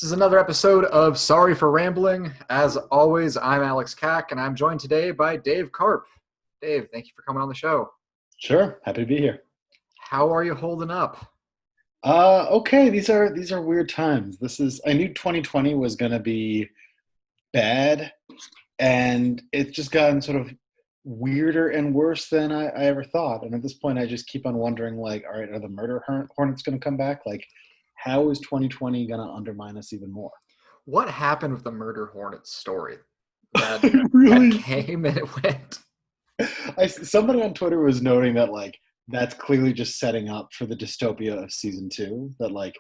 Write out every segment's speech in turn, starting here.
is another episode of Sorry for Rambling. As always, I'm Alex Kack, and I'm joined today by Dave Karpf. Dave, thank you for coming on the show. Sure, happy to be here. How are you holding up? Okay, these are weird times. I knew 2020 was gonna be bad, and it's just gotten sort of weirder and worse than I ever thought. And at this point, I just keep on wondering, like, all right, are the hornets gonna come back? Like, how is 2020 gonna undermine us even more? What happened with the Murder Hornets story? That that Really, came and it went. somebody on Twitter was noting that like that's clearly just setting up for the dystopia of season two. That like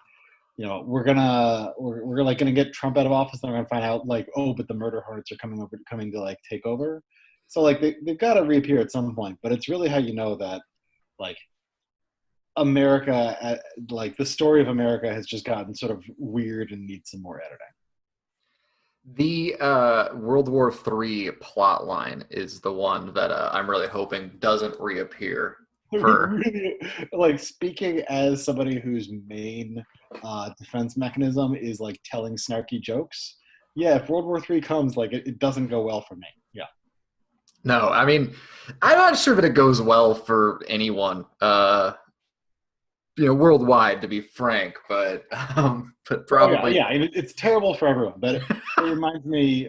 we're like gonna get Trump out of office, and we're gonna find out like, oh, but the murder hornets are coming to like take over. So like they've got to reappear at some point. But it's really how you know that like America, like the story of America has just gotten sort of weird and needs some more editing. The World War III plot line is the one that I'm really hoping doesn't reappear for. Really, like speaking as somebody whose main defense mechanism is like telling snarky jokes. Yeah, if World War III comes, like it doesn't go well for me. Yeah. No, I mean, I'm not sure that it goes well for anyone. Worldwide, to be frank, but Oh yeah, probably. yeah. It's terrible for everyone, but it reminds me.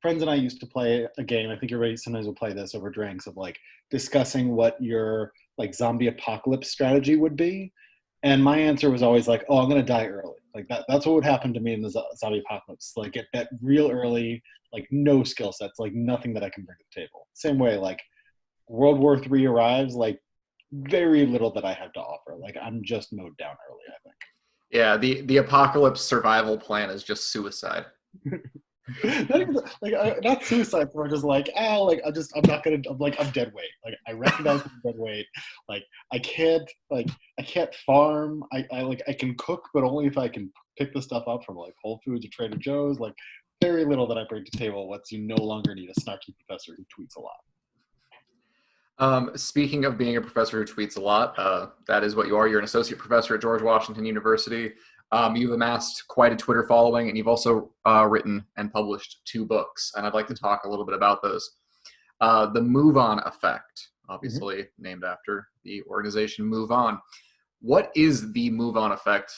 Friends and I used to play a game. I think everybody sometimes will play this over drinks of like discussing what your like zombie apocalypse strategy would be. And my answer was always like, "Oh, I'm gonna die early." Like that's what would happen to me in the zombie apocalypse. Like get that real early, like no skill sets, like nothing that I can bring to the table. Same way, like World War III arrives, like very little that I have to offer. Like I'm just mowed down early, I Yeah, the apocalypse survival plan is just suicide. think. Not even like not suicide, but just like like I'm not gonna. I'm like I'm dead weight. Like I recognize I'm dead weight. Like I can't farm. I like I can cook, but only if I can pick the stuff up from like Whole Foods or Trader Joe's. Like very little that I bring to the table. Once you no longer need a snarky professor who tweets a lot. Speaking of being a professor who tweets a lot, that is what you are. You're an associate professor at George Washington University. You've amassed quite a Twitter following, and you've also written and published 2 books. And I'd like to talk a little bit about those. The Move On Effect, Mhm. obviously named after the organization Move On. What is the Move On Effect?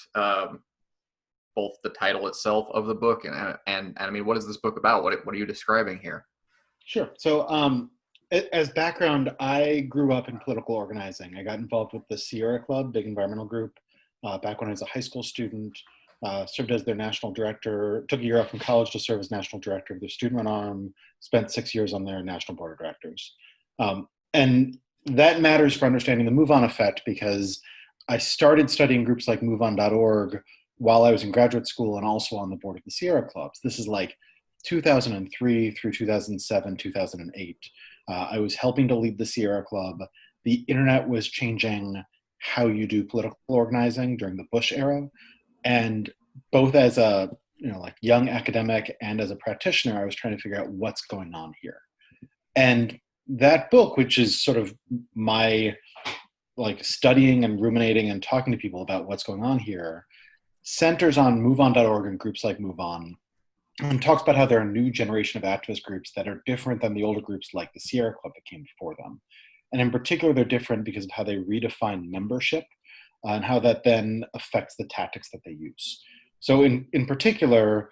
Both the title itself of the book and I mean, what is this book about? What are you describing here? Sure. So, as background, I grew up in political organizing. I got involved with the Sierra Club, big environmental group, back when I was a high school student. Served as their national director. Took a year off from college to serve as national director of their student-run arm. Spent 6 years on their national board of directors, and that matters for understanding the Move On effect because I started studying groups like MoveOn.org while I was in graduate school and also on the board of the Sierra Clubs. This is like 2003 through 2007, 2008. I was helping to lead the Sierra Club. The internet was changing how you do political organizing during the Bush era. And both as a like young academic and as a practitioner, I was trying to figure out what's going on here. And that book, which is sort of my like studying and ruminating and talking to people about what's going on here, centers on MoveOn.org and groups like MoveOn and talks about how there are a new generation of activist groups that are different than the older groups like the Sierra Club that came before them. And in particular, they're different because of how they redefine membership and how that then affects the tactics that they use. So, in particular,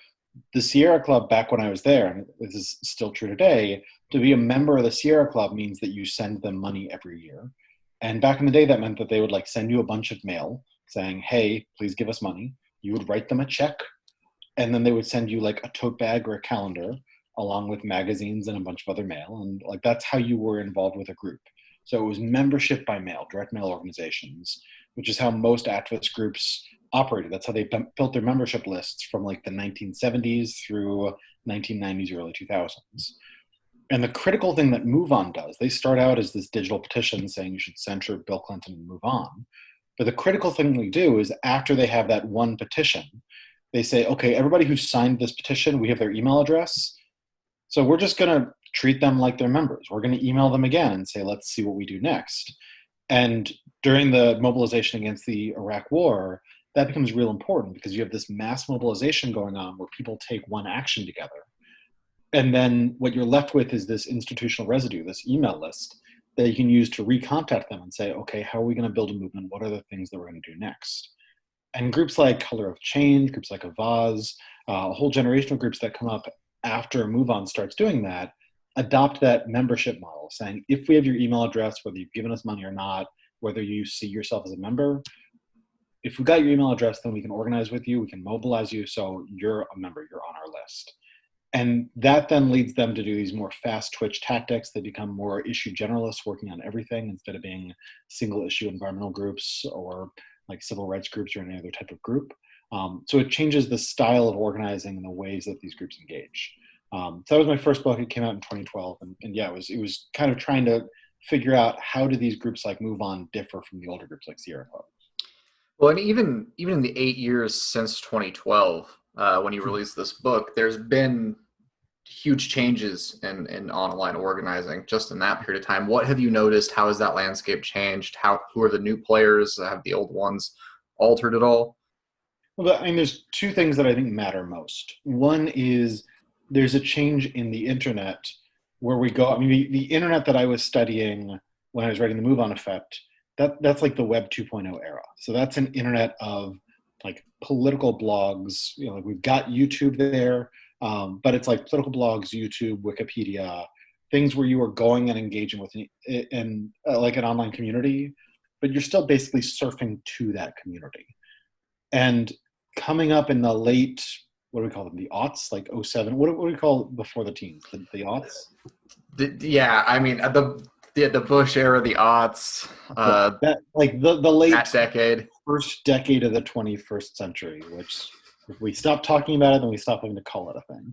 the Sierra Club, back when I was there, and this is still true today, to be a member of the Sierra Club means that you send them money every year. And back in the day, that meant that they would like send you a bunch of mail saying, hey, please give us money. You would write them a check, and then they would send you like a tote bag or a calendar along with magazines and a bunch of other mail. And like that's how you were involved with a group. So it was membership by mail, direct mail organizations, which is how most activist groups operated. That's how they built their membership lists from like the 1970s through 1990s, early 2000s. And the critical thing that Move On does, they start out as this digital petition saying you should censure Bill Clinton and move on. But the critical thing they do is after they have that one petition, they say, okay, everybody who signed this petition, we have their email address. So we're just going to treat them like they're members. We're going to email them again and say, let's see what we do next. And during the mobilization against the Iraq war, that becomes real important because you have this mass mobilization going on where people take one action together. And then what you're left with is this institutional residue, this email list that you can use to recontact them and say, okay, how are we going to build a movement? What are the things that we're going to do next? And groups like Color of Change, groups like Avaz, a whole generation of groups that come up after Move On starts doing that, adopt that membership model, saying, if we have your email address, whether you've given us money or not, whether you see yourself as a member, if we got your email address, then we can organize with you, we can mobilize you, so you're a member, you're on our list. And that then leads them to do these more fast twitch tactics. They become more issue generalists working on everything instead of being single issue environmental groups or like civil rights groups or any other type of group. So it changes the style of organizing and the ways that these groups engage. So that was my first book. It came out in 2012. And yeah, it was kind of trying to figure out how do these groups like Move On differ from the older groups like Sierra Club. Well, and even in the 8 years since 2012, when you released this book, there's been huge changes in online organizing just in that period of time. What have you noticed? How has that landscape changed? Who are the new players? Have the old ones altered at all? Well, I mean, there's two things that I think matter most. One is there's a change in the internet where we go. I mean, the internet that I was studying when I was writing the Move On Effect, that's like the Web 2.0 era. So that's an internet of like political blogs. You know, like we've got YouTube there, but it's like political blogs, YouTube, Wikipedia, things where you are going and engaging with like an online community, but you're still basically surfing to that community. And coming up in the late, what do we call them? The aughts, like '07. What do we call before the teens? The aughts? Yeah, I mean the Bush era, the aughts, That like the late that decade, first decade of the 21st century, which if we stop talking about it, then we stop having to call it a thing.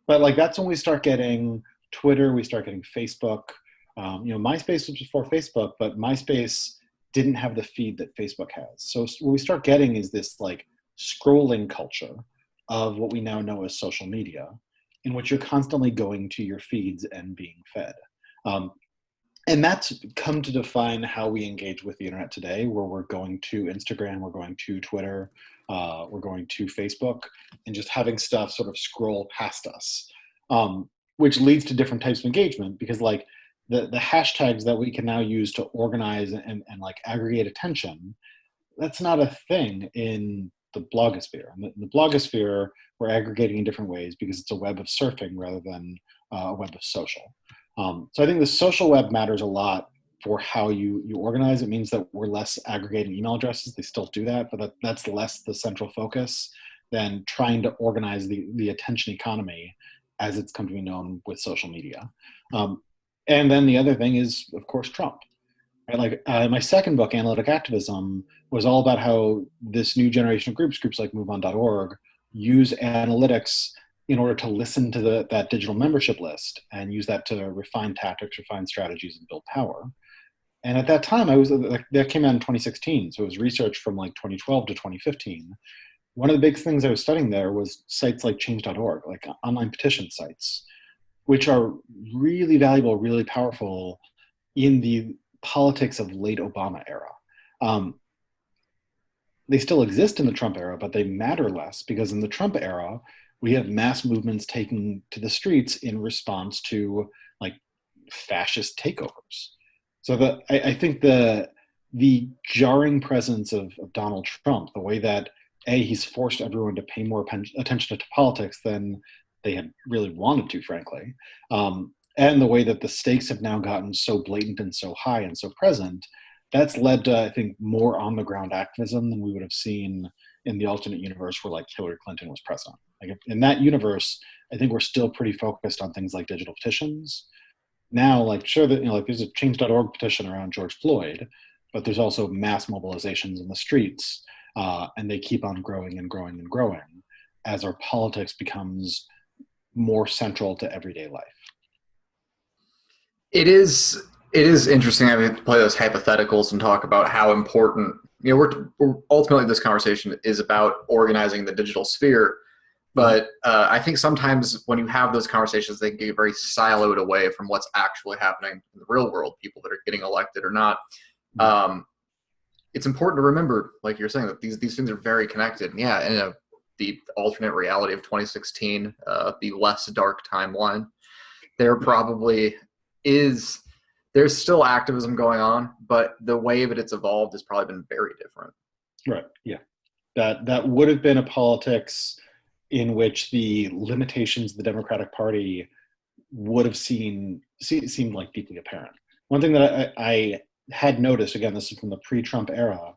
But like that's when we start getting Twitter, we start getting Facebook. MySpace was before Facebook, but MySpace didn't have the feed that Facebook has. So what we start getting is this like scrolling culture of what we now know as social media, in which you're constantly going to your feeds and being fed. And that's come to define how we engage with the internet today, where we're going to Instagram, we're going to Twitter, we're going to Facebook, and just having stuff sort of scroll past us, which leads to different types of engagement because like the hashtags that we can now use to organize and like aggregate attention, that's not a thing in the blogosphere. In the blogosphere, we're aggregating in different ways because it's a web of surfing rather than a web of social. So I think the social web matters a lot for how you organize. It means that we're less aggregating email addresses. They still do that, but that's less the central focus than trying to organize the attention economy as it's come to be known with social media. And then the other thing is, of course, Trump. Right? Like my second book, Analytic Activism, was all about how this new generation of groups like MoveOn.org, use analytics in order to listen to that digital membership list and use that to refine tactics, refine strategies, and build power. And at that time, that came out in 2016, so it was research from like 2012 to 2015. One of the big things I was studying there was sites like change.org, like online petition sites, which are really valuable, really powerful in the politics of late Obama era. They still exist in the Trump era, but they matter less because in the Trump era, we have mass movements taken to the streets in response to like fascist takeovers. So I think the jarring presence of Donald Trump, the way that he's forced everyone to pay more attention to politics than they had really wanted to, frankly, and the way that the stakes have now gotten so blatant and so high and so present, that's led to, I think, more on-the-ground activism than we would have seen in the alternate universe where like Hillary Clinton was president. Like in that universe, I think we're still pretty focused on things like digital petitions. Now, like sure that like there's a change.org petition around George Floyd, but there's also mass mobilizations in the streets, and they keep on growing and growing and growing as our politics becomes more central to everyday life. It is interesting having to play those hypotheticals and talk about how important, we're ultimately this conversation is about organizing the digital sphere. But I think sometimes when you have those conversations, they get very siloed away from what's actually happening in the real world, people that are getting elected or not. it's important to remember, like you're saying, that these things are very connected. And yeah, in the alternate reality of 2016, the less dark timeline, there probably is there's still activism going on, but the way that it's evolved has probably been very different. Right. Yeah. That would have been a politics in which the limitations of the Democratic Party would have seemed like deeply apparent. One thing that I had noticed, again, this is from the pre-Trump era,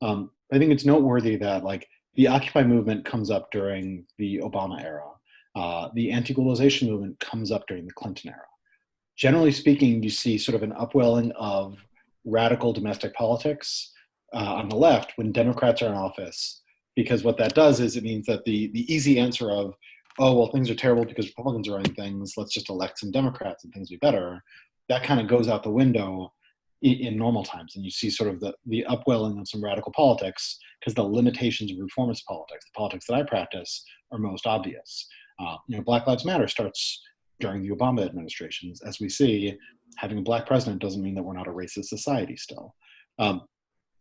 I think it's noteworthy that like the Occupy movement comes up during the Obama era. The anti-globalization movement comes up during the Clinton era. Generally speaking, you see sort of an upwelling of radical domestic politics on the left when Democrats are in office, because what that does is it means that the easy answer of, oh, well, things are terrible because Republicans are running things, let's just elect some Democrats and things will be better, that kind of goes out the window in normal times. And you see sort of the upwelling of some radical politics because the limitations of reformist politics, the politics that I practice, are most obvious. Black Lives Matter starts during the Obama administrations. As we see, having a black president doesn't mean that we're not a racist society still.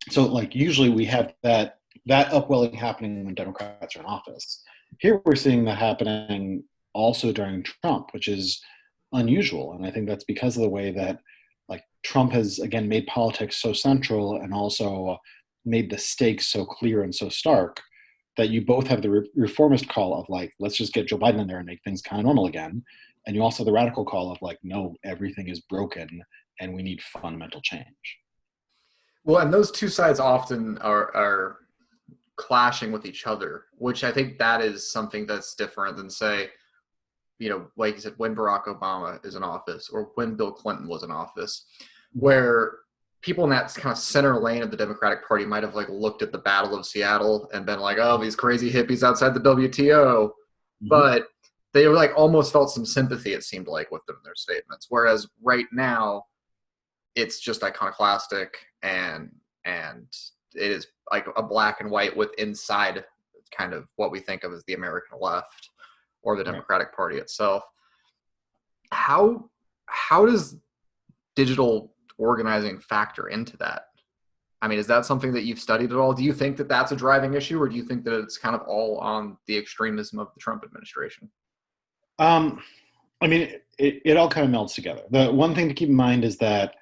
So like usually we have that upwelling happening when Democrats are in office. Here we're seeing that happening also during Trump, which is unusual. And I think that's because of the way that like Trump has, again, made politics so central and also made the stakes so clear and so stark that you both have the reformist call of like, let's just get Joe Biden in there and make things kind of normal again. And you also have the radical call of like, no, everything is broken and we need fundamental change. Well, and those two sides often are clashing with each other, which I think that is something that's different than, say, like you said, when Barack Obama is in office or when Bill Clinton was in office, where people in that kind of center lane of the Democratic Party might have like looked at the Battle of Seattle and been like, oh, these crazy hippies outside the WTO. Mm-hmm. But they like almost felt some sympathy, it seemed like, with them in their statements. Whereas right now, it's just iconoclastic and it is like a black and white with inside kind of what we think of as the American left or the Democratic Party itself. How does digital organizing factor into that? I mean, is that something that you've studied at all? Do you think that that's a driving issue, or do you think that it's kind of all on the extremism of the Trump administration? I mean, it all kind of melts together. The one thing to keep in mind is that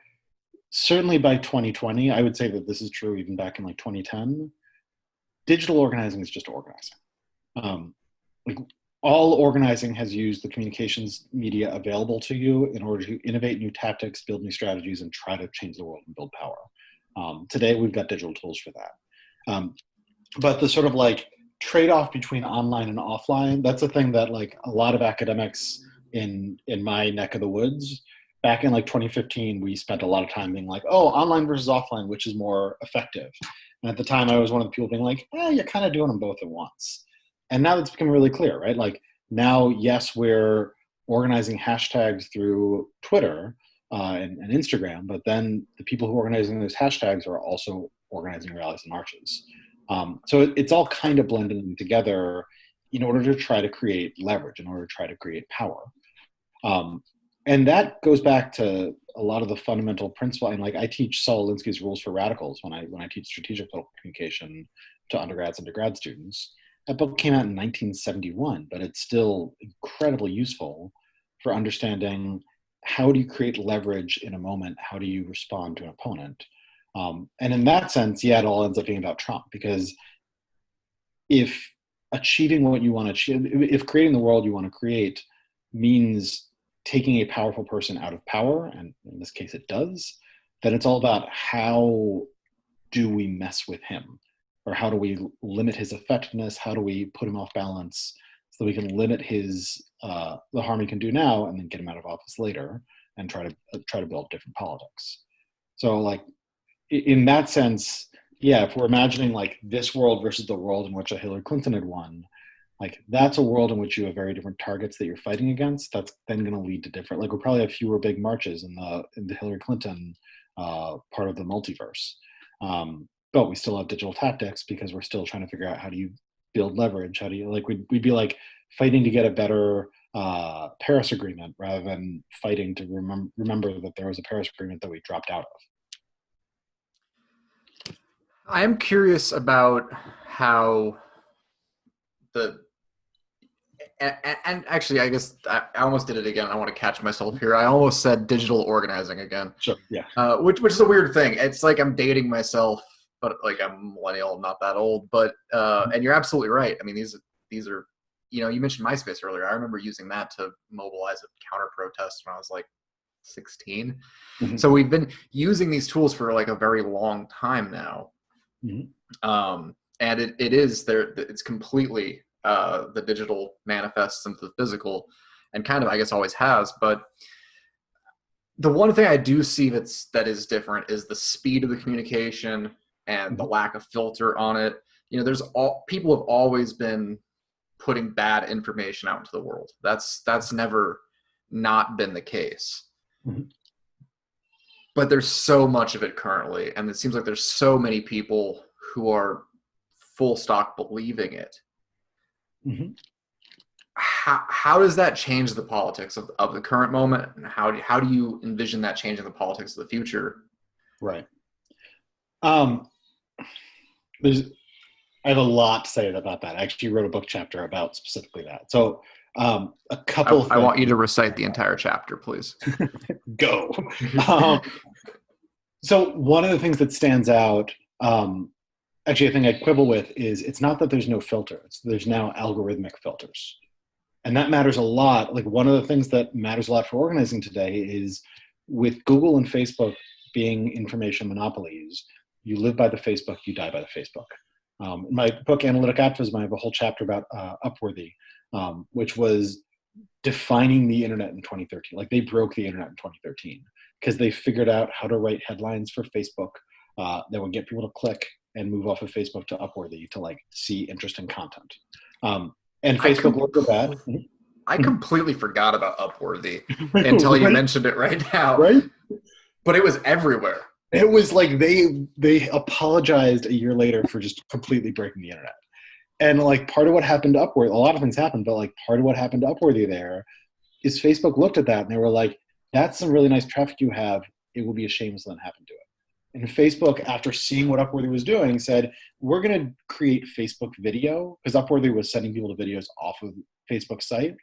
certainly by 2020, I would say that this is true even back in like 2010, digital organizing is just organizing. Like all organizing has used the communications media available to you in order to innovate new tactics, build new strategies, and try to change the world and build power. Today, we've got digital tools for that. But the sort of like trade-off between online and offline, that's a thing that like a lot of academics in my neck of the woods, back in like 2015, we spent a lot of time being like, oh, online versus offline, which is more effective? And at the time, I was one of the people being like, you're kind of doing them both at once. And now it's become really clear, right? Like now, yes, we're organizing hashtags through Twitter and Instagram, but then the people who are organizing those hashtags are also organizing rallies and marches. So it's all kind of blending together in order to try to create leverage, in order to try to create power. And that goes back to a lot of the fundamental principle. And like I teach Saul Alinsky's Rules for Radicals when I teach strategic political communication to undergrads and to grad students. That book came out in 1971, but it's still incredibly useful for understanding how do you create leverage in a moment? How do you respond to an opponent? And in that sense, yeah, it all ends up being about Trump, because if achieving what you want to achieve, if creating the world you want to create means taking a powerful person out of power, and in this case it does, then it's all about how do we mess with him? Or how do we limit his effectiveness? How do we put him off balance so that we can limit his the harm he can do now and then get him out of office later and try to build different politics. So like in that sense, yeah, if we're imagining like this world versus the world in which a Hillary Clinton had won, like that's a world in which you have very different targets that you're fighting against. That's then going to lead to different, like we'll probably have fewer big marches in the Hillary Clinton part of the multiverse. But we still have digital tactics because we're still trying to figure out how do you build leverage? How do you, like, we'd be like fighting to get a better Paris Agreement rather than fighting to remember that there was a Paris Agreement that we dropped out I'm curious about how the and actually, I guess I almost did it again. I want to catch myself here. I almost said digital organizing again, Sure. Yeah. which is a weird thing. It's like I'm dating myself, but like I'm a millennial, I'm not that old. But and you're absolutely right. I mean, these are, you mentioned MySpace earlier. I remember using that to mobilize a counter protest when I was like 16. Mhm. So we've been using these tools for like a very long time now. Mhm. And it is there. It's completely the digital manifests into the physical, and kind of I guess always has. But the one thing I do see that is different is the speed of the communication and the Mhm. lack of filter on it. There's all people have always been putting bad information out into the world. That's never not been the case. Mhm. But there's so much of it currently, and it seems like there's so many people who are full stock believing it. Mhm. How does that change the politics of the current moment, and how do you envision that changing the politics of the future? Right. Um, there's I have a lot to say about that. I actually wrote a book chapter about specifically that. So a couple I want you things. to recite the entire chapter, please. Go. Um, so one of the things that stands out, actually, I think I quibble with is it's not that there's no filter. There's now algorithmic filters. And that matters a lot. Like one of the things that matters a lot for organizing today is with Google and Facebook being information monopolies, you live by the Facebook, you die by the Facebook. In my book, Analytic Activism, I have a whole chapter about Upworthy, which was defining the internet in 2013. Like they broke the internet in 2013 because they figured out how to write headlines for Facebook that would get people to click and move off of Facebook to Upworthy to like see interesting content. And I Facebook com- looked at that. I completely forgot about Upworthy until you Right, mentioned it right now, right. but it was everywhere. It was like they apologized a year later for just completely breaking the internet. And like part of what happened to Upworthy, a lot of things happened, but like part of what happened to Upworthy there is Facebook looked at that and they were like, "That's some really nice traffic you have. It will be a shame if something happened to it." And Facebook, after seeing what Upworthy was doing, said, "We're going to create Facebook video," because Upworthy was sending people to videos off of Facebook's site.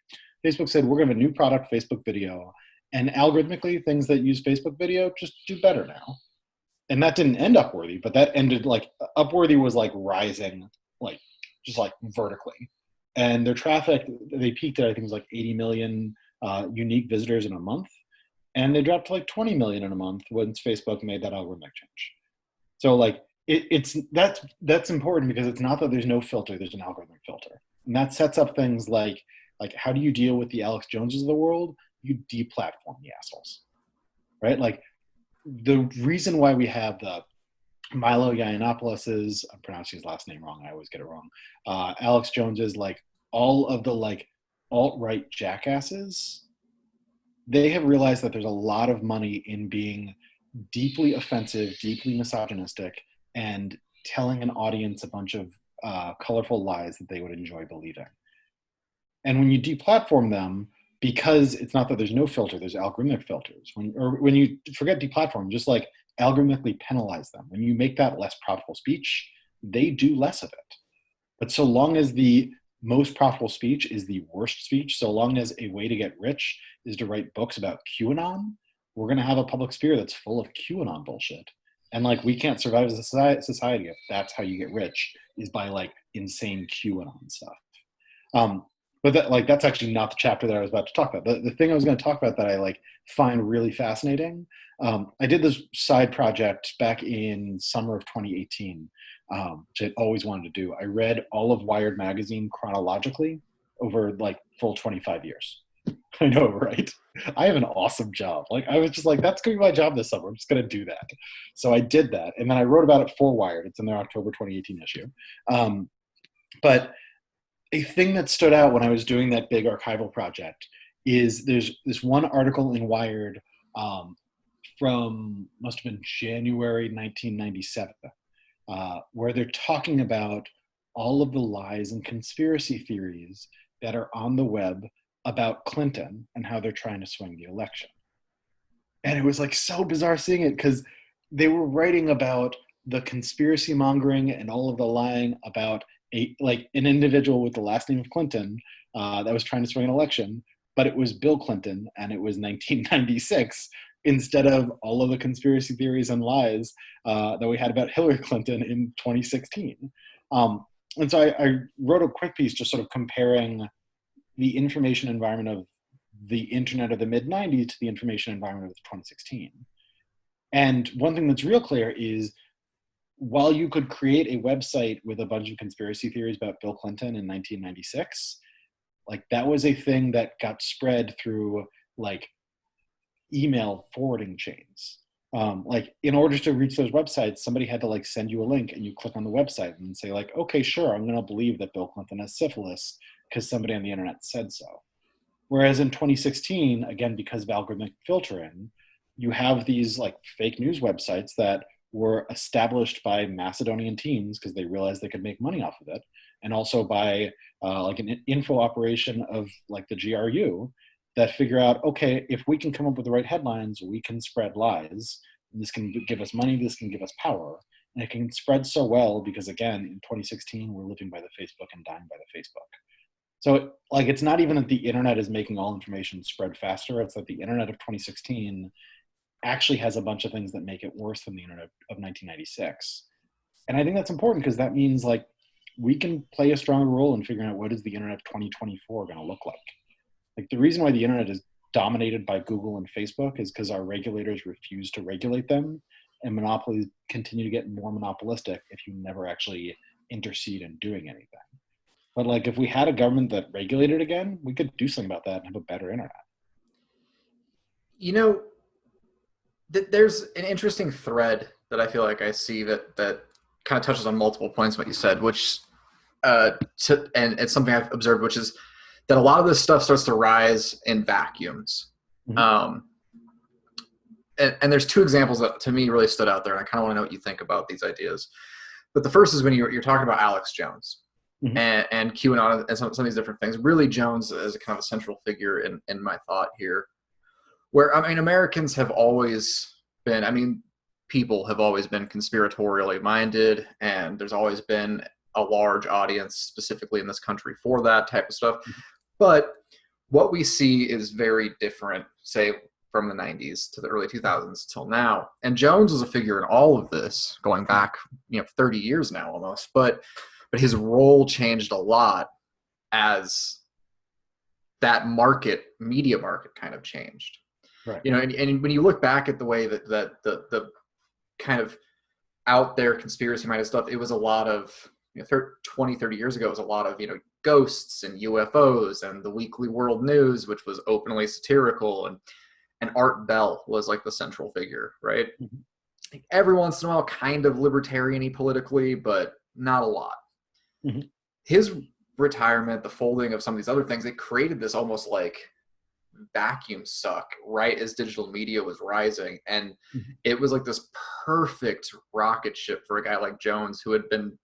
Facebook said, "We're going to have a new product, Facebook video, and algorithmically, things that use Facebook video just do better now." And that didn't end Upworthy, but that ended like Upworthy was like rising, like just like vertically. And their traffic, they peaked at I think it was like 80 million unique visitors in a month, and they dropped to like 20 million in a month once Facebook made that algorithmic change. So like it's that's important because it's not that there's no filter, there's an algorithmic filter, and that sets up things like how do you deal with the Alex Joneses of the world? You deplatform the assholes, right? Like the reason why we have the Milo Yiannopoulos, I'm pronouncing his last name wrong. I always get it wrong. Alex Jones is like all of the like alt-right jackasses. They have realized that there's a lot of money in being deeply offensive, deeply misogynistic, and telling an audience a bunch of colorful lies that they would enjoy believing. And when you deplatform them, because it's not that there's no filter, there's algorithmic filters. When you forget deplatform, just like algorithmically penalize them. When you make that less profitable speech, they do less of it. But so long as the most profitable speech is the worst speech, so long as a way to get rich is to write books about QAnon, we're going to have a public sphere that's full of QAnon bullshit. And like we can't survive as a society if that's how you get rich is by like insane QAnon stuff. Um, but that's actually not the chapter that I was about to talk about. The thing I was going to talk about that I like find really fascinating. I did this side project back in summer of 2018, which I'd always wanted to do. I read all of Wired magazine chronologically over like full 25 years. I know, right? I have an awesome job. Like I was just like, that's going to be my job this summer. I'm just going to do that. So I did that, and then I wrote about it for Wired. It's in their October 2018 issue. But a thing that stood out when I was doing that big archival project is there's this one article in Wired from must have been January 1997, where they're talking about all of the lies and conspiracy theories that are on the web about Clinton and how they're trying to swing the election. And it was like so bizarre seeing it because they were writing about the conspiracy mongering and all of the lying about an individual with the last name of Clinton that was trying to swing an election, but it was Bill Clinton and it was 1996 instead of all of the conspiracy theories and lies that we had about Hillary Clinton in 2016. And so I wrote a quick piece just sort of comparing the information environment of the internet of the mid-90s to the information environment of 2016. And one thing that's real clear is while you could create a website with a bunch of conspiracy theories about Bill Clinton in 1996, like that was a thing that got spread through like email forwarding chains. Like in order to reach those websites, somebody had to like send you a link and you click on the website and say like, okay, sure, I'm going to believe that Bill Clinton has syphilis because somebody on the internet said so. Whereas in 2016, again, because of algorithmic filtering, you have these like fake news websites that were established by Macedonian teams because they realized they could make money off of it, and also by like an info operation of like the GRU that figure out, okay, if we can come up with the right headlines, we can spread lies. And this can give us money, this can give us power. And it can spread so well because, again, in 2016, we're living by the Facebook and dying by the Facebook. So like, it's not even that the internet is making all information spread faster. It's that the internet of 2016 actually has a bunch of things that make it worse than the internet of 1996. And I think that's important because that means like we can play a stronger role in figuring out what is the internet of 2024 going to look like. Like the reason why the internet is dominated by Google and Facebook is because our regulators refuse to regulate them, and monopolies continue to get more monopolistic if you never actually intercede in doing anything. But like if we had a government that regulated again, we could do something about that and have a better internet. You know, there's an interesting thread that I feel like I see that kind of touches on multiple points what you said, which and it's something I've observed, which is that a lot of this stuff starts to rise in vacuums. Mm-hmm. And there's two examples that to me really stood out there, and I kind of want to know what you think about these ideas. But the first is when you're talking about Alex Jones, mm-hmm. and QAnon and some of these different things. Really, Jones is a kind of a central figure in my thought here. Where, I mean, Americans have always been, I mean, people have always been conspiratorially minded, and there's always been a large audience specifically in this country for that type of stuff. Mm-hmm. But what we see is very different, say, from the 90s to the early 2000s till now. And Jones was a figure in all of this, going back, 30 years now almost. But his role changed a lot as that media market kind of changed. Right. And when you look back at the way that the kind of out there conspiracy-minded stuff, it was a lot of, 20, 30 years ago, it was a lot of, ghosts and UFOs and the Weekly World News, which was openly satirical, and Art Bell was like the central figure, right? Mm-hmm. Every once in a while, kind of libertarian-y politically, but not a lot. Mm-hmm. His retirement, the folding of some of these other things, it created this almost like vacuum suck right as digital media was rising, and mm-hmm. it was like this perfect rocket ship for a guy like Jones, who had been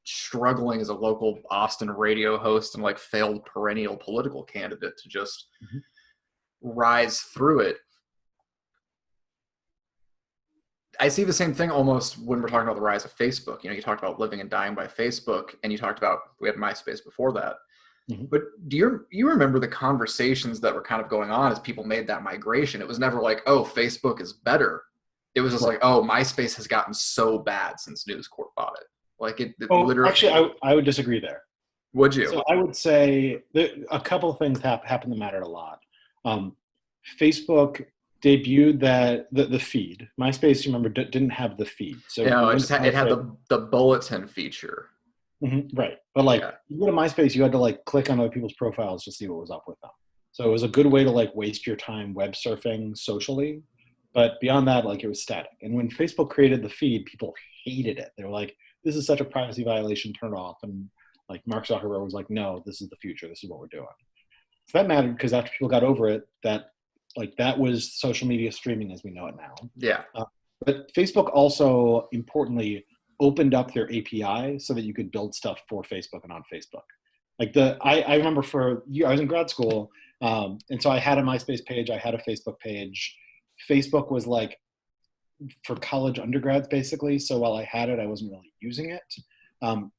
struggling as a local Austin radio host and like failed perennial political candidate, to just mm-hmm. rise through it. I see the same thing almost when we're talking about the rise of Facebook. You talked about living and dying by Facebook, and you talked about, we had MySpace before that. Mm-hmm. But do you remember the conversations that were kind of going on as people made that migration? It was never like, oh, Facebook is better. It was just like, oh, MySpace has gotten so bad since News Corp bought it. Like it literally. Actually, I would disagree there. Would you? So I would say a couple of things happen that mattered a lot. Facebook debuted the feed. MySpace, you remember, didn't have the feed. So it had the bulletin feature. Mm-hmm, right. But you go to MySpace, you had to like click on other people's profiles to see what was up with them. So it was a good way to like waste your time web surfing socially. But beyond that, like it was static. And when Facebook created the feed, people hated it. They were like, this is such a privacy violation, turn it off. And like Mark Zuckerberg was like, no, this is the future. This is what we're doing. So that mattered because after people got over it, that was social media streaming as we know it now. Yeah. But Facebook also, importantly, opened up their API so that you could build stuff for Facebook and on Facebook. Like I remember I was in grad school, and so I had a MySpace page, I had a Facebook page. Facebook was like for college undergrads, basically. So while I had it, I wasn't really using it. Um,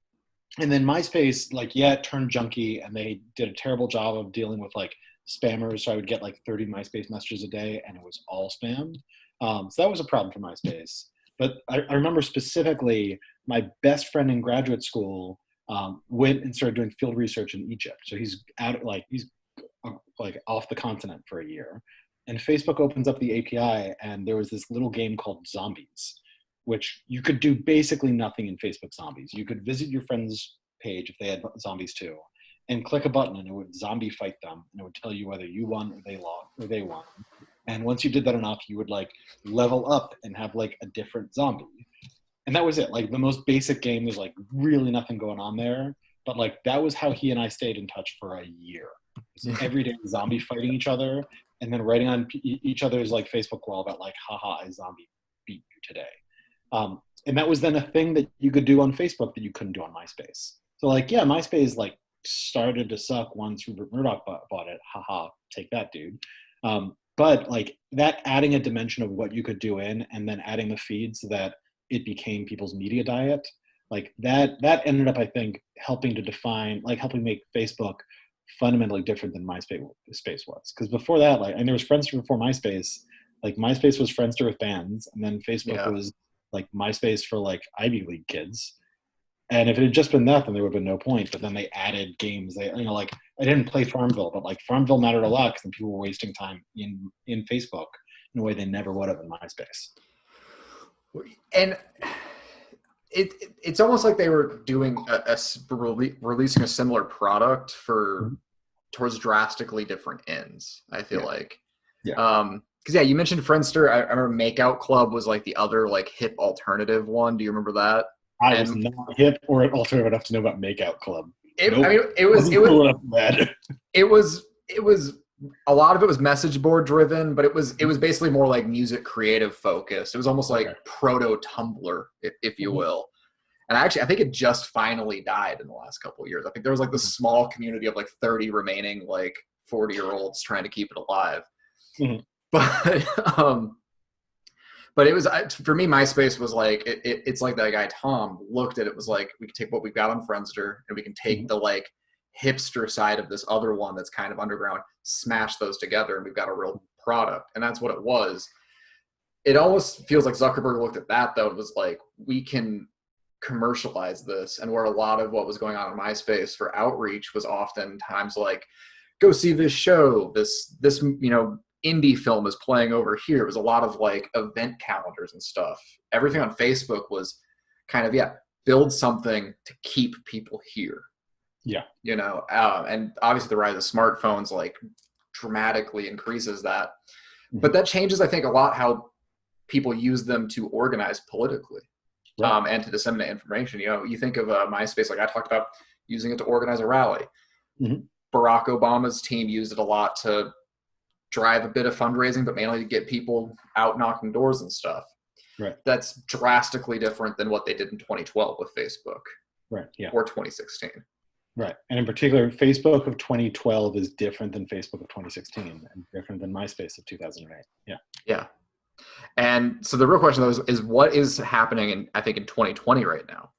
and then MySpace, like, yeah, it turned junky, and they did a terrible job of dealing with like spammers. So I would get like 30 MySpace messages a day, and it was all spam. So that was a problem for MySpace. But I remember specifically my best friend in graduate school went and started doing field research in Egypt. So he's out, like he's like off the continent for a year. And Facebook opens up the API, and there was this little game called Zombies, which you could do basically nothing in Facebook Zombies. You could visit your friend's page if they had zombies too, and click a button, and it would zombie fight them, and it would tell you whether you won or they lost or they won. And once you did that enough, you would like level up and have like a different zombie. And that was it. Like the most basic game, there's like really nothing going on there. But like that was how he and I stayed in touch for a year. So every day zombie fighting each other, and then writing on each other's like Facebook wall about like, haha, I zombie beat you today. And that was then a thing that you could do on Facebook that you couldn't do on MySpace. So like, yeah, MySpace like started to suck once Rupert Murdoch bought it. Haha, take that, dude. But like that adding a dimension of what you could do in, and then adding the feed so that it became people's media diet, like that ended up, I think, helping to define, like helping make Facebook fundamentally different than MySpace was. Because before that, like, and there was Friendster before MySpace. Like MySpace was Friendster with bands, and then Facebook was like MySpace for like Ivy League kids. And if it had just been that, then there would have been no point. But then they added games. They, you know, like I didn't play Farmville, but like Farmville mattered a lot because then people were wasting time in Facebook in a way they never would have in MySpace. And it's almost like they were doing releasing a similar product for towards drastically different ends. I feel like, because you mentioned Friendster. I remember Makeout Club was like the other like hip alternative one. Do you remember that? I was not hip or alternative enough to know about Makeout Club. Nope. I mean, it was a lot of it was message board driven, but it was basically more like music creative focused. It was almost like proto Tumblr, if you will. And I think it just finally died in the last couple of years. I think there was like this small community of like 30 remaining like 40-year-olds trying to keep it alive. Mm-hmm. But it was, for me, MySpace was like, it's like that guy Tom looked at it, was like, we can take what we've got on Friendster and we can take the like hipster side of this other one that's kind of underground, smash those together, and we've got a real product. And that's what it was. It almost feels like Zuckerberg looked at that, though. It was like, we can commercialize this. And where a lot of what was going on in MySpace for outreach was oftentimes like, go see this show, this indie film is playing over here. It was a lot of like event calendars and stuff. Everything on Facebook was kind of, build something to keep people here. Yeah. And obviously the rise of smartphones like dramatically increases that. But that changes, I think, a lot how people use them to organize politically and to disseminate information. You think of MySpace, like I talked about using it to organize a rally. Mm-hmm. Barack Obama's team used it a lot to drive a bit of fundraising, but mainly to get people out knocking doors and stuff. Right. That's drastically different than what they did in 2012 with Facebook. Right. Yeah. Or 2016. Right. And in particular, Facebook of 2012 is different than Facebook of 2016 and different than MySpace of 2008. Yeah. Yeah. And so the real question, though, is what is happening I think in 2020 right now?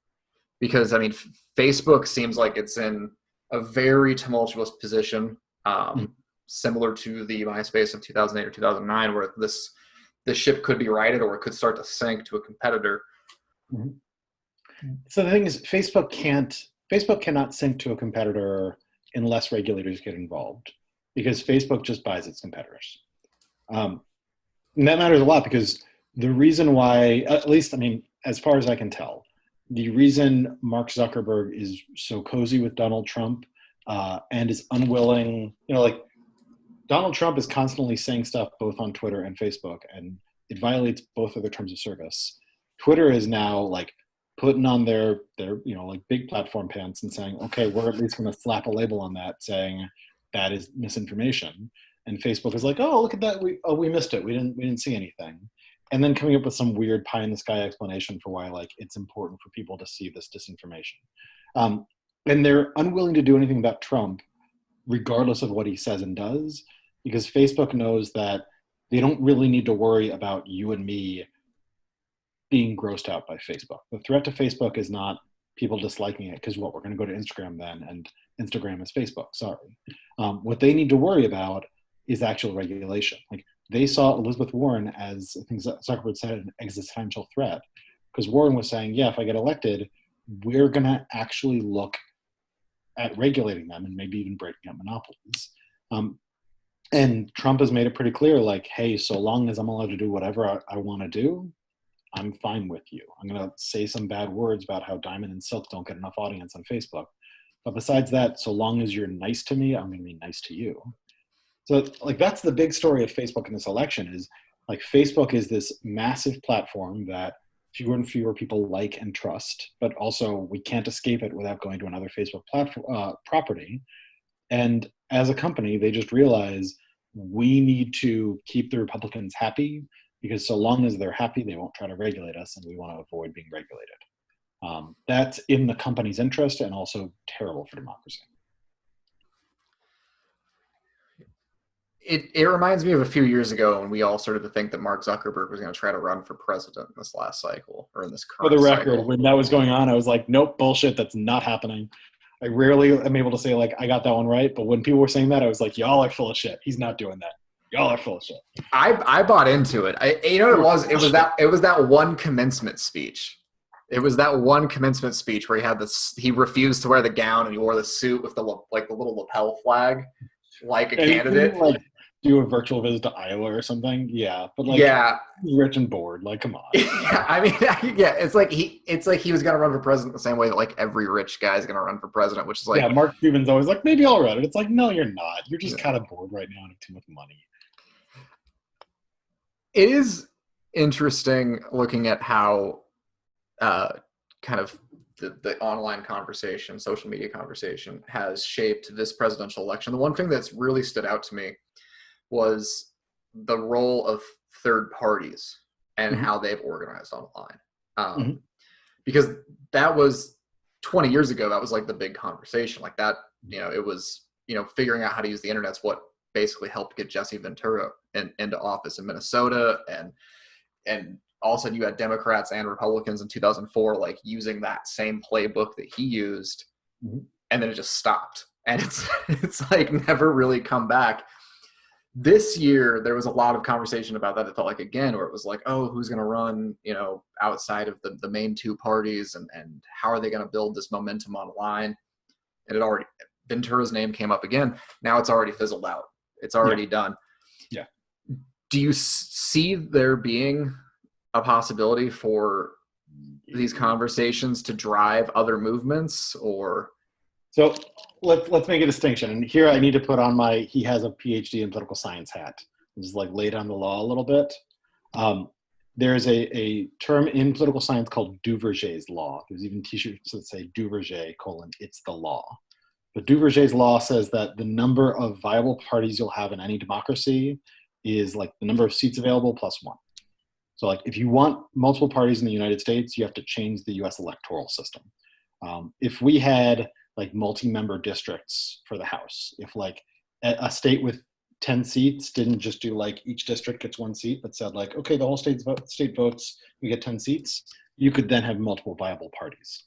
Because, I mean, Facebook seems like it's in a very tumultuous position. Similar to the MySpace of 2008 or 2009, where the ship could be righted or it could start to sink to a competitor. Mm-hmm. So the thing is, Facebook cannot sink to a competitor unless regulators get involved, because Facebook just buys its competitors. And that matters a lot, because the reason why, at least, I mean, as far as I can tell, the reason Mark Zuckerberg is so cozy with Donald Trump and is unwilling, like, Donald Trump is constantly saying stuff both on Twitter and Facebook, and it violates both of their terms of service. Twitter is now like putting on their like big platform pants and saying, okay, we're at least going to slap a label on that saying that is misinformation. And Facebook is like, oh, look at that. We missed it. We didn't see anything. And then coming up with some weird pie in the sky explanation for why like it's important for people to see this disinformation. And they're unwilling to do anything about Trump, regardless of what he says and does, because Facebook knows that they don't really need to worry about you and me being grossed out by Facebook. The threat to Facebook is not people disliking it because what, we're going to go to Instagram then, and Instagram is Facebook. Sorry. What they need to worry about is actual regulation. Like, they saw Elizabeth Warren as, I think Zuckerberg said, an existential threat, because Warren was saying, yeah, if I get elected, we're going to actually look at regulating them and maybe even breaking up monopolies. And Trump has made it pretty clear, like, hey, so long as I'm allowed to do whatever I want to do, I'm fine with you. I'm going to say some bad words about how Diamond and Silk don't get enough audience on Facebook. But besides that, so long as you're nice to me, I'm going to be nice to you. So, like, that's the big story of Facebook in this election is, like, Facebook is this massive platform that fewer and fewer people like and trust, but also we can't escape it without going to another Facebook platform property. And as a company, they just realize we need to keep the Republicans happy, because so long as they're happy, they won't try to regulate us, and we want to avoid being regulated. That's in the company's interest and also terrible for democracy. It reminds me of a few years ago when we all started to think that Mark Zuckerberg was going to try to run for president in this last cycle, or in this current cycle. For the record, cycle. When that was going on, I was like, nope, bullshit, that's not happening. I rarely am able to say, like, I got that one right, but when people were saying that, I was like, y'all are full of shit. He's not doing that. Y'all are full of shit. I bought into it. You know what it was? It was that one commencement speech. It was that one commencement speech where he had this. He refused to wear the gown and he wore the suit with the little lapel flag, like a candidate. Like, do a virtual visit to Iowa or something. Yeah, but like, yeah, he's rich and bored. Like, come on. Yeah, I mean, yeah, it's like he was gonna run for president the same way that like every rich guy is gonna run for president, which is like, yeah, Mark Cuban's always like, maybe I'll run it. It's like, no, you're not. You're just kind of bored right now and have too much money. It is interesting looking at how kind of the online conversation, social media conversation has shaped this presidential election. The one thing that's really stood out to me was the role of third parties and how they've organized online. Because that was 20 years ago, that was like the big conversation. Like that, it was, figuring out how to use the internet's what basically helped get Jesse Ventura into office in Minnesota. And all of a sudden you had Democrats and Republicans in 2004, like using that same playbook that he used. And then it just stopped. And it's like never really come back. This year, there was a lot of conversation about that. It felt like, again, where it was like, oh, who's going to run, outside of the main two parties, and how are they going to build this momentum online? And Ventura's name came up again. Now it's already fizzled out. It's already done. Yeah. Do you see there being a possibility for these conversations to drive other movements, or? So let's make a distinction. And here I need to put on he has a PhD in political science hat. Just like lay down the law a little bit. There's a term in political science called Duverger's law. There's even t-shirts that say Duverger : it's the law. But Duverger's law says that the number of viable parties you'll have in any democracy is like the number of seats available plus one. So like if you want multiple parties in the United States, you have to change the US electoral system. If we had like multi-member districts for the House, if like a state with 10 seats didn't just do like each district gets one seat, but said like, okay, the whole state votes, we get 10 seats, you could then have multiple viable parties.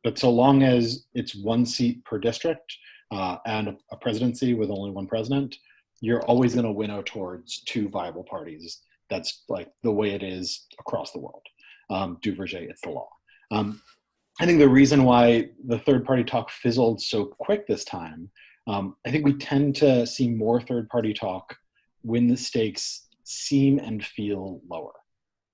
But so long as it's one seat per district and a presidency with only one president, you're always going to winnow towards two viable parties. That's like the way it is across the world. Duverger, it's the law. I think the reason why the third party talk fizzled so quick this time, I think we tend to see more third party talk when the stakes seem and feel lower.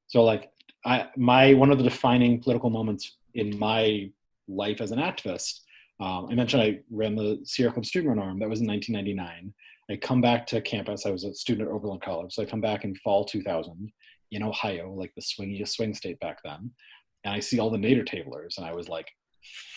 So like one of the defining political moments in my life as an activist, I mentioned I ran the Sierra Club student run arm. That was in 1999. I come back to campus. I was a student at Oberlin College. So I come back in fall 2000 in Ohio, like the swingiest swing state back then. And I see all the Nader tablers, and I was like,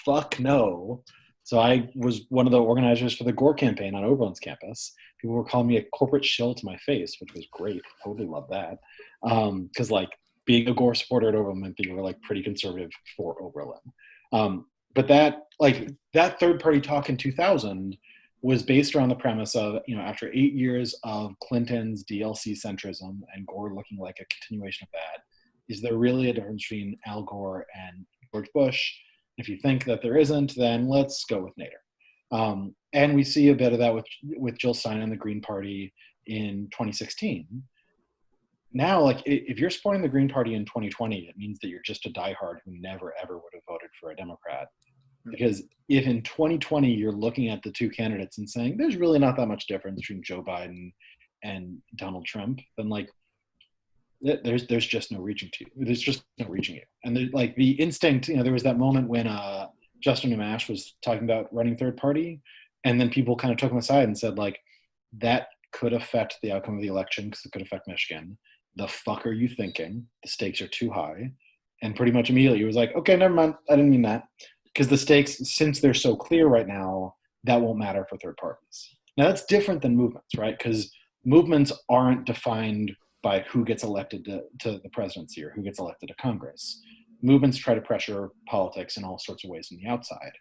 fuck no. So I was one of the organizers for the Gore campaign on Oberlin's campus. People were calling me a corporate shill to my face, which was great. Totally loved that. Because like being a Gore supporter at Oberlin meant that you were like pretty conservative for Oberlin. But that third party talk in 2000 was based around the premise of, after 8 years of Clinton's DLC centrism and Gore looking like a continuation of that, Is there really a difference between Al Gore and George Bush? If you think that there isn't, then let's go with Nader. And we see a bit of that with Jill Stein and the Green Party in 2016. Now, like, if you're supporting the Green Party in 2020, it means that you're just a diehard who never ever would have voted for a Democrat. Because if in 2020 you're looking at the two candidates and saying there's really not that much difference between Joe Biden and Donald Trump, then like there's just no reaching to you. There's just no reaching you. And like the instinct, there was that moment when Justin Amash was talking about running third party, and then people kind of took him aside and said like that could affect the outcome of the election because it could affect Michigan. The fuck are you thinking? The stakes are too high. And pretty much immediately he was like, okay, never mind. I didn't mean that. Because the stakes, since they're so clear right now, that won't matter for third parties. Now that's different than movements, right? Because movements aren't defined by who gets elected to the presidency or who gets elected to Congress. Movements try to pressure politics in all sorts of ways from the outside.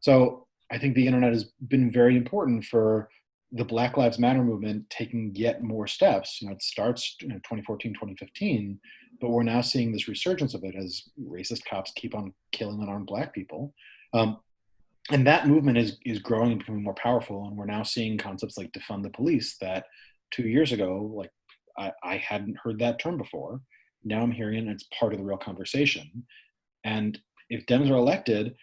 So I think the internet has been very important for the Black Lives Matter movement taking yet more steps. It starts 2014, 2015, but we're now seeing this resurgence of it as racist cops keep on killing unarmed Black people. And that movement is growing and becoming more powerful. And we're now seeing concepts like defund the police that 2 years ago, like I hadn't heard that term before. Now I'm hearing it, and it's part of the real conversation. And if Dems are elected,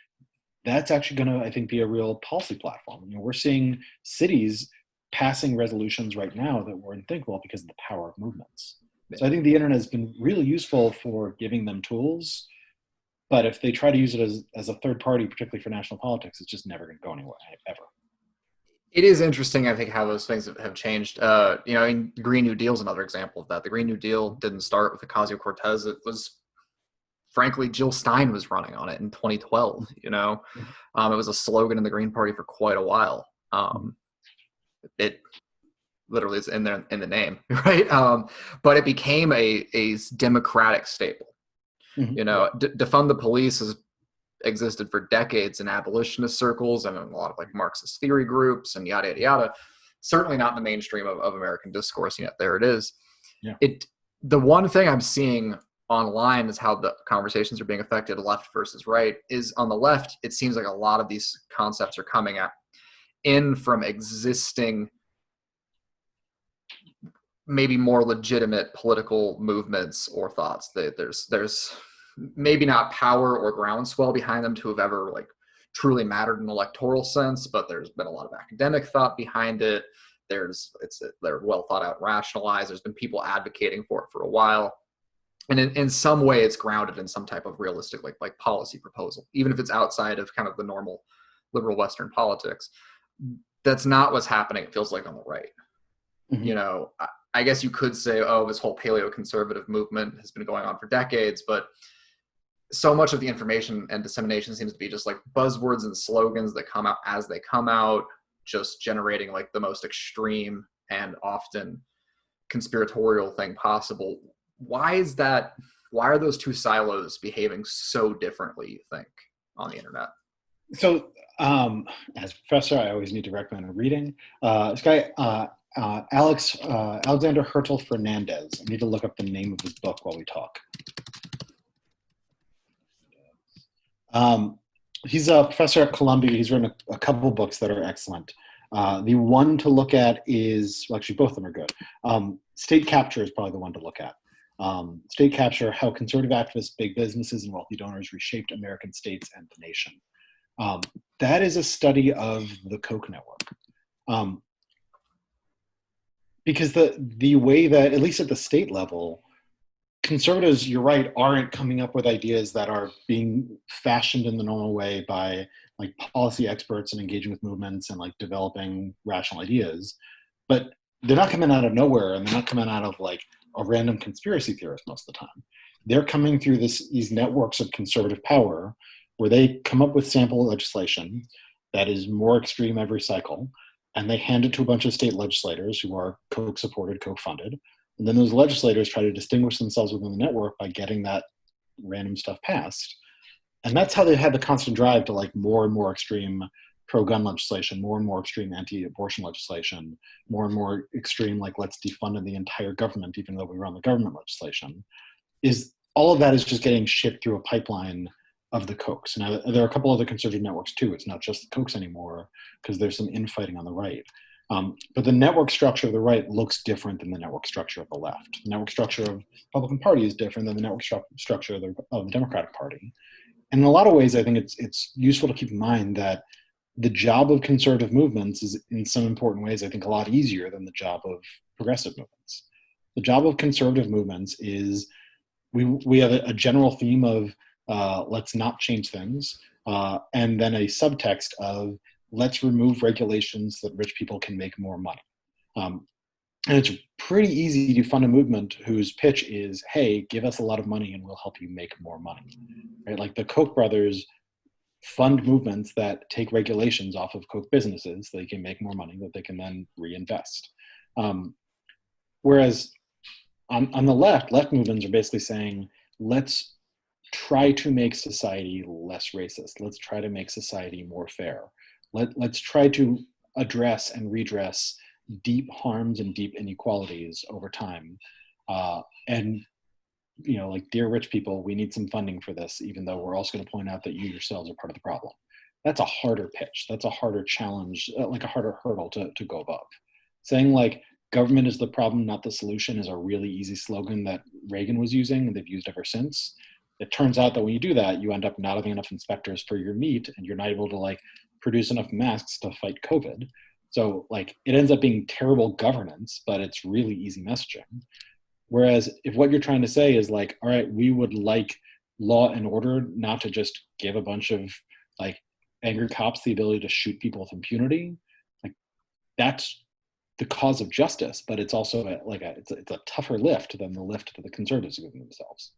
that's actually going to, I think, be a real policy platform. We're seeing cities passing resolutions right now that were unthinkable because of the power of movements. So I think the internet has been really useful for giving them tools, but if they try to use it as a third party, particularly for national politics, it's just never going to go anywhere, ever. It is interesting, I think, how those things have changed. The Green New Deal is another example of that. The Green New Deal didn't start with Ocasio-Cortez. It was, frankly, Jill Stein was running on it in 2012. It was a slogan in the Green Party for quite a while. It literally is in the name, right? But it became a democratic staple. Defund the police has existed for decades in abolitionist circles and in a lot of like Marxist theory groups and yada yada yada. Certainly not in the mainstream of American discourse yet. There it is. Yeah. The one thing I'm seeing online is how the conversations are being affected left versus right. Is on the left, it seems like a lot of these concepts are coming in from existing, maybe more legitimate political movements or thoughts. There's maybe not power or groundswell behind them to have ever like truly mattered in an electoral sense, but there's been a lot of academic thought behind it. They're well thought out, rationalized. There's been people advocating for it for a while. And in some way it's grounded in some type of realistic like policy proposal, even if it's outside of kind of the normal liberal Western politics. That's not what's happening, it feels like, on the right. Mm-hmm. I guess you could say, this whole paleoconservative movement has been going on for decades, but so much of the information and dissemination seems to be just like buzzwords and slogans that come out as they come out, just generating like the most extreme and often conspiratorial thing possible. Why is that? Why are those two silos behaving so differently, you think, on the internet? So as a professor, I always need to recommend a reading. This guy, Alexander Hertel Fernandez. I need to look up the name of his book while we talk. He's a professor at Columbia. He's written a couple books that are excellent. The one to look at is, well, actually both of them are good. State Capture is probably the one to look at. State Capture, How Conservative Activists, Big Businesses, and Wealthy Donors Reshaped American States and the Nation. That is a study of the Koch network. Because the way that, at least at the state level, conservatives, you're right, aren't coming up with ideas that are being fashioned in the normal way by like policy experts and engaging with movements and like developing rational ideas. But they're not coming out of nowhere, and they're not coming out of like a random conspiracy theorist most of the time. They're coming through these networks of conservative power where they come up with sample legislation that is more extreme every cycle, and they hand it to a bunch of state legislators who are Koch-supported, Koch-funded. And then those legislators try to distinguish themselves within the network by getting that random stuff passed. And that's how they had the constant drive to like more and more extreme pro-gun legislation, more and more extreme anti-abortion legislation, more and more extreme, like let's defund the entire government, even though we run the government legislation, is all of that is just getting shipped through a pipeline of the Kochs. Now, there are a couple other conservative networks too. It's not just the Kochs anymore because there's some infighting on the right. But the network structure of the right looks different than the network structure of the left. The network structure of the Republican Party is different than the network structure of the Democratic Party. And in a lot of ways, I think it's useful to keep in mind that the job of conservative movements is, in some important ways, I think, a lot easier than the job of progressive movements. The job of conservative movements is we have a general theme of let's not change things, and then a subtext of let's remove regulations so that rich people can make more money. And it's pretty easy to fund a movement whose pitch is, hey, give us a lot of money and we'll help you make more money. Right? Like the Koch brothers fund movements that take regulations off of Koch businesses so they can make more money that they can then reinvest. Whereas on the left movements are basically saying, let's try to make society less racist. Let's try to make society more fair. Let's try to address and redress deep harms and deep inequalities over time. And, you know, like, dear rich people, we need some funding for this, even though we're also going to point out that you yourselves are part of the problem. That's a harder pitch. That's a harder challenge, like a harder hurdle to go above. Saying like, government is the problem, not the solution, is a really easy slogan that Reagan was using and they've used ever since. It turns out that when you do that, you end up not having enough inspectors for your meat and you're not able to like produce enough masks to fight COVID. So like it ends up being terrible governance, but it's really easy messaging. Whereas if what you're trying to say is like, all right, we would like law and order not to just give a bunch of like angry cops the ability to shoot people with impunity, like that's the cause of justice, but it's also it's a tougher lift than the lift that the conservatives give themselves.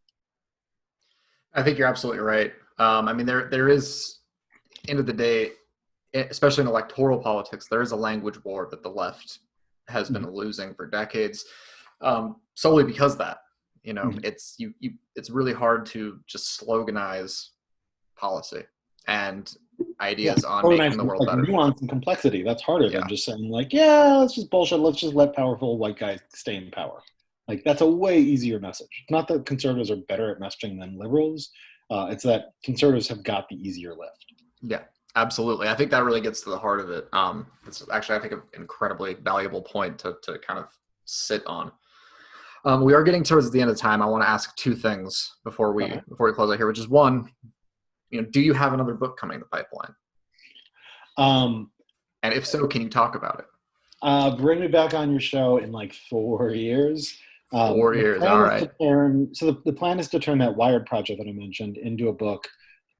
I think you're absolutely right. I mean, there is, end of the day, especially in electoral politics, there is a language war that the left has been losing for decades, solely because of that. You know, it's really hard to just sloganize policy and ideas on making the world better. Nuance and complexity. That's harder than just saying like, yeah, let's just bullshit. Let's just let powerful white guys stay in power. Like that's a way easier message. It's not that conservatives are better at messaging than liberals. It's that conservatives have got the easier lift. Yeah, absolutely. I think that really gets to the heart of it. It's actually, I think, an incredibly valuable point to kind of sit on. We are getting towards the end of time. I want to ask two things before we close out here, which is one, you know, do you have another book coming in the pipeline? And if so, can you talk about it? Bring me back on your show in like 4 years. 4 years, all right. The plan is to turn that Wired project that I mentioned into a book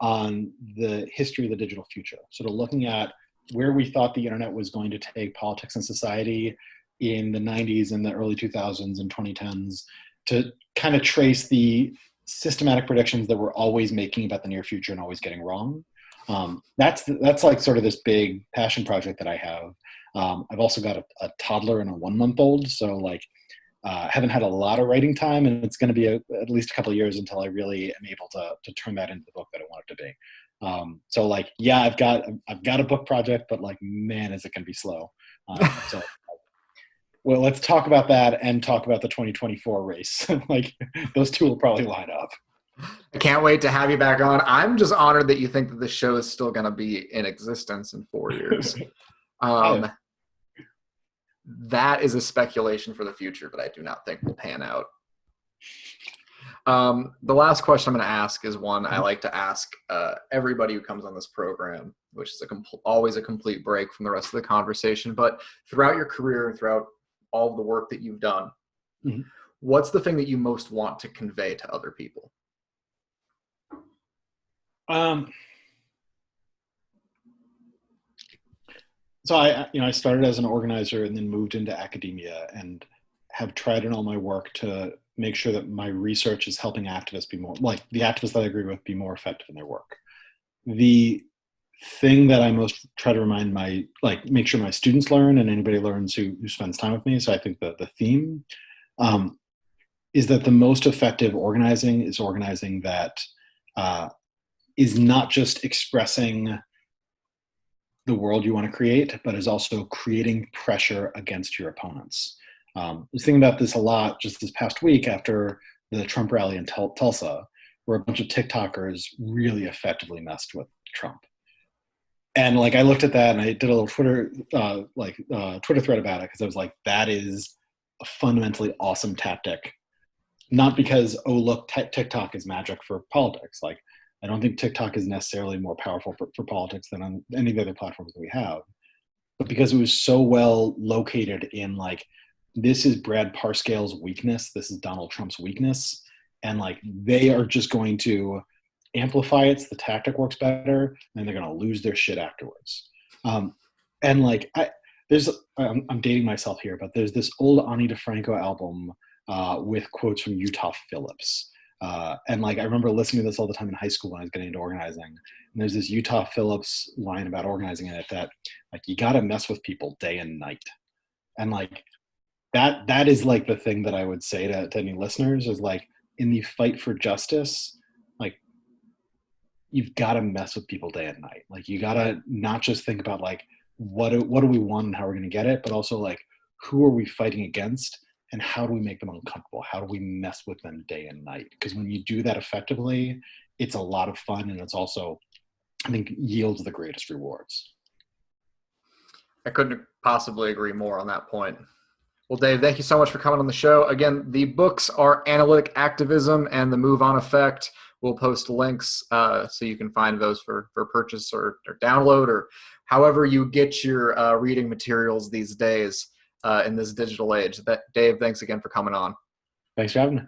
on the history of the digital future. Sort of looking at where we thought the internet was going to take politics and society in the 90s and the early 2000s and 2010s, to kind of trace the systematic predictions that we're always making about the near future and always getting wrong. That's like sort of this big passion project that I have. I've also got a toddler and a 1-month-old, so like haven't had a lot of writing time, and it's going to be at least a couple of years until I really am able to turn that into the book that I want it to be. So like, yeah, I've got a book project, but like, man, is it going to be slow. So well, let's talk about that and talk about the 2024 race. Like those two will probably line up. I can't wait to have you back on. I'm just honored that you think that the show is still going to be in existence in 4 years. That is a speculation for the future, but I do not think will pan out. The last question I'm going to ask is one I like to ask everybody who comes on this program, which is always a complete break from the rest of the conversation. But throughout your career and throughout all of the work that you've done, what's the thing that you most want to convey to other people? So I started as an organizer and then moved into academia and have tried in all my work to make sure that my research is helping activists be more, like the activists that I agree with, be more effective in their work. The thing that I most try to make sure my students learn and anybody learns who spends time with me. So I think the theme is that the most effective organizing is organizing that is not just expressing the world you want to create, but is also creating pressure against your opponents. I was thinking about this a lot just this past week after the Trump rally in Tulsa, where a bunch of TikTokers really effectively messed with Trump. And like I looked at that and I did a little Twitter Twitter thread about it because I was like, that is a fundamentally awesome tactic. Not because, oh look, TikTok is magic for politics. Like I don't think TikTok is necessarily more powerful for politics than on any of the other platforms that we have, but because it was so well located in like, this is Brad Parscale's weakness, this is Donald Trump's weakness, and like they are just going to amplify it so the tactic works better, and they're going to lose their shit afterwards. And like I'm dating myself here, but there's this old Ani DeFranco album with quotes from Utah Phillips. And like I remember listening to this all the time in high school when I was getting into organizing. And there's this Utah Phillips line about organizing in it that like you got to mess with people day and night. And like that is like the thing that I would say to any listeners is like in the fight for justice, like you've got to mess with people day and night. Like you got to not just think about like what do we want and how we're going to get it, but also like who are we fighting against and how do we make them uncomfortable? How do we mess with them day and night? Because when you do that effectively, it's a lot of fun and it's also, I think, yields the greatest rewards. I couldn't possibly agree more on that point. Well, Dave, thank you so much for coming on the show. Again, the books are Analytic Activism and The Move On Effect. We'll post links so you can find those for purchase or download or however you get your reading materials these days in this digital age. Dave, thanks again for coming on. Thanks for having me.